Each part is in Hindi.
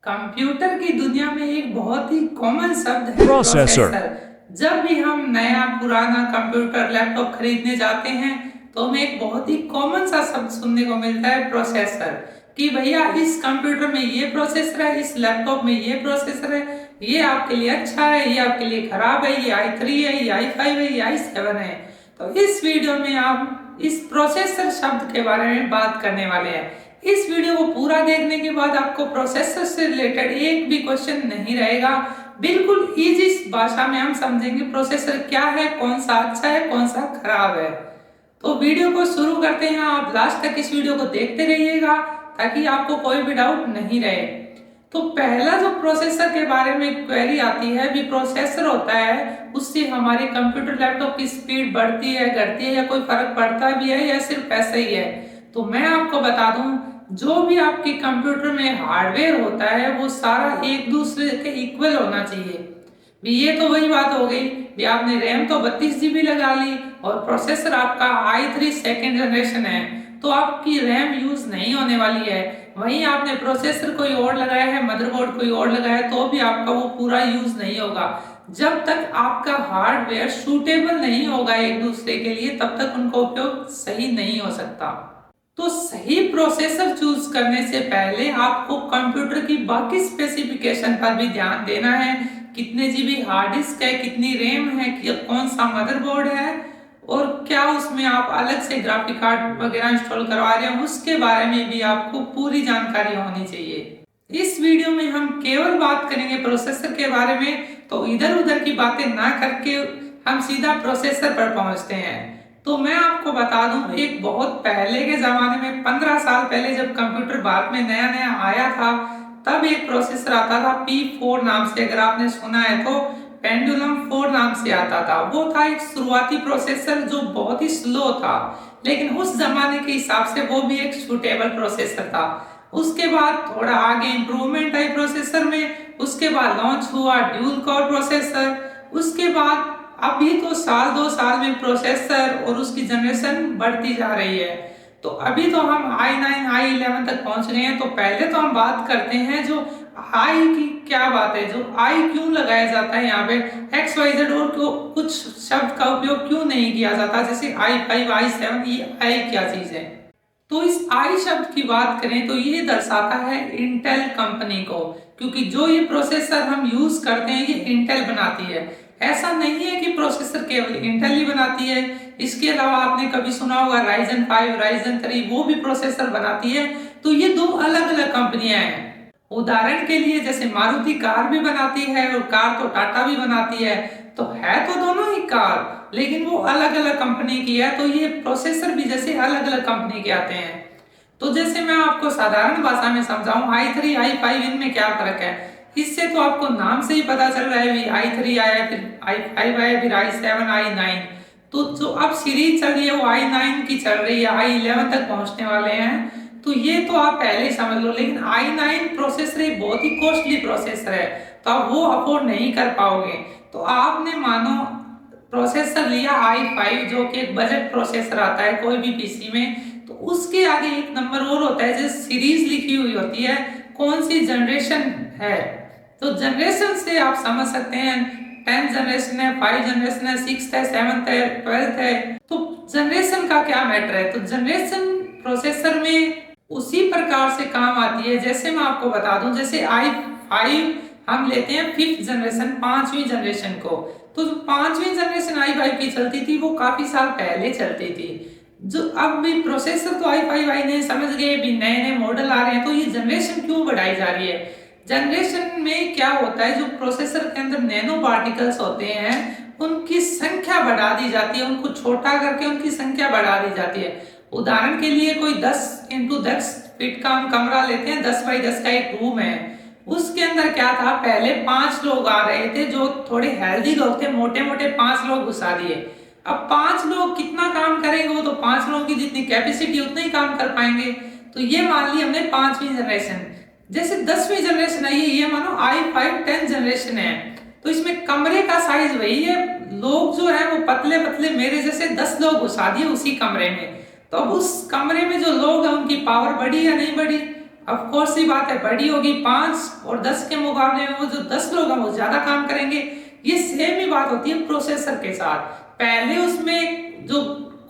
कंप्यूटर की दुनिया में एक बहुत ही कॉमन शब्द है प्रोसेसर। प्रोसेसर। जब भी हम नया पुराना कंप्यूटर लैपटॉप खरीदने जाते हैं तो हमें एक बहुत ही कॉमन सा शब्द सुनने को मिलता है प्रोसेसर। कि भैया इस कंप्यूटर में ये प्रोसेसर है, इस लैपटॉप में ये प्रोसेसर है, ये आपके लिए अच्छा है, ये आपके लिए खराब है, ये i3 है, ये i5 है, ये i7 है। तो इस वीडियो में आप इस प्रोसेसर शब्द के बारे में बात करने वाले हैं। इस वीडियो को पूरा देखने के बाद आपको प्रोसेसर से रिलेटेड एक भी क्वेश्चन नहीं रहेगा। बिल्कुल इजी भाषा में हम समझेंगे प्रोसेसर क्या है, कौन सा अच्छा है, कौन सा खराब है। तो वीडियो को शुरू करते हैं। आप लास्ट तक इस वीडियो को देखते रहिएगा ताकि आपको कोई भी डाउट नहीं रहे। तो पहला जो प्रोसेसर के बारे में क्वेरी आती है, भी प्रोसेसर होता है उससे हमारे कंप्यूटर लैपटॉप की स्पीड बढ़ती है, घटती है, या कोई फर्क पड़ता भी है, या सिर्फ ऐसा ही है। तो मैं आपको बता दूं, जो भी आपके कंप्यूटर में हार्डवेयर होता है वो सारा एक दूसरे के इक्वल होना चाहिए। भी ये तो वही बात हो गई भी आपने रैम तो 32 GB लगा ली और प्रोसेसर आपका i3 सेकेंड जनरेशन है, तो आपकी रैम यूज नहीं होने वाली है। वहीं आपने प्रोसेसर कोई और लगाया है, मदरबोर्ड कोई और लगाया है, तो भी आपका वो पूरा यूज नहीं होगा। जब तक आपका हार्डवेयर सूटेबल नहीं होगा एक दूसरे के लिए, तब तक उनका उपयोग सही नहीं हो सकता। तो सही प्रोसेसर चूज करने से पहले आपको कंप्यूटर की बाकी स्पेसिफिकेशन पर भी ध्यान देना है। कितने जीबी हार्ड डिस्क है, कितनी रैम है, कौन सा मदरबोर्ड है, और क्या उसमें आप अलग से ग्राफिक कार्ड वगैरह इंस्टॉल करवा रहे हैं, उसके बारे में भी आपको पूरी जानकारी होनी चाहिए। इस वीडियो में हम केवल बात करेंगे प्रोसेसर के बारे में, तो इधर उधर की बातें ना करके हम सीधा प्रोसेसर पर पहुंचते हैं। तो मैं आपको बता दूं, एक बहुत पहले के जमाने में 15 साल पहले जब कंप्यूटर भारत में नया नया आया था, तब एक प्रोसेसर आता था P4 नाम से। अगर आपने सुना है तो पेंडुलम 4 नाम से आता था। वो था एक शुरुआती प्रोसेसर जो बहुत ही स्लो था, लेकिन उस जमाने के हिसाब से वो भी एक सूटेबल प्रोसेसर था। उसके बाद थोड़ा आगे इंप्रूवमेंट आई प्रोसेसर में। उसके बाद लॉन्च हुआ ड्यूल कोर प्रोसेसर। उसके बाद अभी तो साल 2 साल में प्रोसेसर और उसकी जनरेशन बढ़ती जा रही है। तो अभी तो हम i9 i11 तक पहुंच गए हैं। तो पहले तो हम बात करते हैं जो आई की क्या बात है, जो आई क्यों लगाया जाता है यहाँ पे, एक्स वाई जेड और कुछ शब्द का उपयोग क्यों नहीं किया जाता, जैसे i5 i7, ये आई क्या चीज है। तो इस आई शब्द की बात करें तो ये दर्शाता है इंटेल कंपनी को, क्योंकि जो ये प्रोसेसर हम यूज करते हैं ये इंटेल बनाती है। ऐसा नहीं है कि प्रोसेसर केवल इंटेल ही बनाती है, इसके अलावा आपने कभी सुना होगा राइजन 5, राइजन 3, वो भी प्रोसेसर बनाती है। तो ये दो अलग अलग कंपनियां हैं। उदाहरण के लिए जैसे मारुति कार भी बनाती है और कार तो टाटा भी बनाती है, तो है तो दोनों ही कार, लेकिन वो अलग अलग कंपनी की है। तो ये प्रोसेसर भी जैसे अलग अलग कंपनी के आते हैं। तो जैसे मैं आपको साधारण भाषा में समझाऊं, i3 i5 इनमें क्या फर्क है, इससे तो आपको नाम से ही पता चल रहा है। i3 आया, फिर i5 आया, फिर i7, i9। तो जो अब सीरीज चल रही है वो i9 की चल रही है, i11 तक पहुंचने वाले हैं। तो ये तो आप पहले ही समझ लो। लेकिन i9 प्रोसेसर एक बहुत ही कॉस्टली प्रोसेसर है, तो आप वो अफोर्ड नहीं कर पाओगे। तो आपने मानो प्रोसेसर लिया i5, जो कि एक बजट प्रोसेसर आता है कोई भी पीसी में, तो उसके आगे एक नंबर और होता है जो सीरीज लिखी हुई होती है, कौन सी जनरेशन है। तो जनरेशन से आप समझ सकते हैं 10th जनरेशन है, 5 जनरेशन है, 6th है, 7th है, 12th है। तो जनरेशन का क्या मैटर है, तो जनरेशन प्रोसेसर में उसी प्रकार से काम आती है। जैसे मैं आपको बता दूं, जैसे i5 हम लेते हैं 5th जनरेशन, 5वीं जनरेशन को, तो जो 5वीं जनरेशन i5 की चलती थी वो काफी साल पहले चलती थी। जो अब भी प्रोसेसर तो i5 नहीं समझ गए, भी नए नए मॉडल आ रहे हैं, तो ये जनरेशन क्यों बढ़ाई जा रही है। जनरेशन में क्या होता है, जो प्रोसेसर के अंदर नैनो पार्टिकल्स होते हैं उनकी संख्या बढ़ा दी जाती है, उनको छोटा करके उनकी संख्या बढ़ा दी जाती है। उदाहरण के लिए कोई 10x10 फीट का हम कमरा लेते हैं, 10x10 का एक रूम है। उसके अंदर क्या था, पहले 5 लोग आ रहे थे, जो थोड़े हेल्दी लोग थे, मोटे मोटे 5 लोग घुसा दिए। अब 5 लोग कितना काम करेंगे, वो तो 5 लोगों की जितनी कैपेसिटी उतना ही काम कर पाएंगे। तो ये मान ली हमने 5वीं जनरेशन। जैसे 10वीं जनरेशन है, ये मानो i5 10th जनरेशन है, तो इसमें कमरे का साइज वही है, लोग जो है वो पतले पतले मेरे जैसे 10 लोग घुसा दिए उसी कमरे में। तो अब उस कमरे में जो लोग हैं उनकी पावर बढ़ी या नहीं बढ़ी, ऑफ कोर्स ही बात है, बड़ी होगी 5 और 10 के मुकाबले में वो जो 10 लोग हैं वो ज्यादा काम करेंगे। ये सेम ही बात होती है प्रोसेसर के साथ। पहले उसमें जो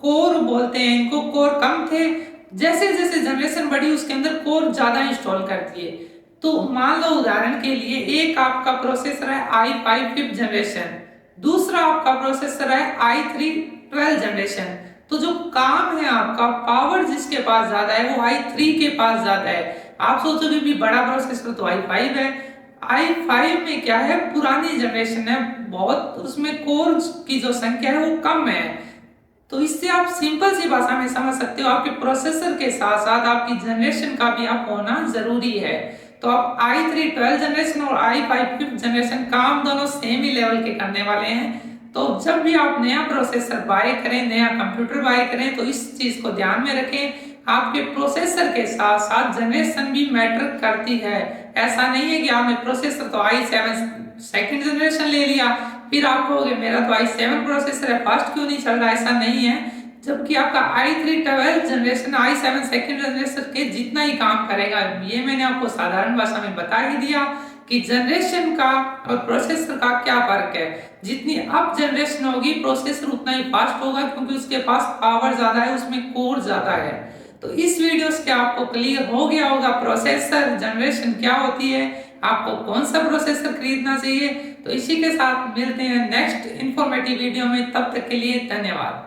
कोर बोलते हैं इनको, कोर कम थे, जैसे जैसे जनरेशन बढ़ी उसके अंदर कोर ज्यादा इंस्टॉल कर दिए। तो मान लो उदाहरण के लिए एक आपका प्रोसेसर है i5 5th जनरेशन, दूसरा आपका प्रोसेसर है i3 12th जनरेशन। तो जो काम है आपका, पावर जिसके पास ज्यादा है वो i3 के पास ज्यादा है। आप सोचोगे भी बड़ा प्रोसेसर तो i5 है, i5 में क्या है, पुरानी जनरेशन है बहुत, उसमें कोर की जो संख्या है वो कम है। तो इससे आप सिंपल सी भाषा में समझ सकते हो, आपके प्रोसेसर के साथ साथ आपकी जनरेशन का भी आप होना जरूरी है। तो आप i3 12th जनरेशन और i5 5th जनरेशन काम दोनों सेम ही लेवल के करने वाले हैं। तो जब भी आप नया प्रोसेसर बाय करें, नया कंप्यूटर बाय करें, तो इस चीज को ध्यान में रखें, आपके प्रोसेसर के साथ साथ जनरेशन भी मैटर करती है। ऐसा नहीं है कि आपने प्रोसेसर तो i7 सेकंड जनरेशन ले लिया, फिर आप कहोगे मेरा तो i7 प्रोसेसर है, फास्ट क्यों नहीं चल रहा, ऐसा नहीं है। जबकि आपका i3 12th generation i7 second generation के जितना ही काम करेगा। ये मैंने आपको साधारण भाषा में बता ही दिया कि जनरेशन का और प्रोसेसर का क्या फर्क है। जितनी अप जनरेशन होगी प्रोसेसर उतना ही फास्ट होगा, क्योंकि उसके पास पावर ज्यादा है, उसमें कोर ज्यादा है। तो इस वीडियो से आपको क्लियर हो गया होगा प्रोसेसर जनरेशन क्या होती है, आपको कौन सा प्रोसेसर खरीदना चाहिए। तो इसी के साथ मिलते हैं नेक्स्ट इंफॉर्मेटिव वीडियो में, तब तक के लिए धन्यवाद।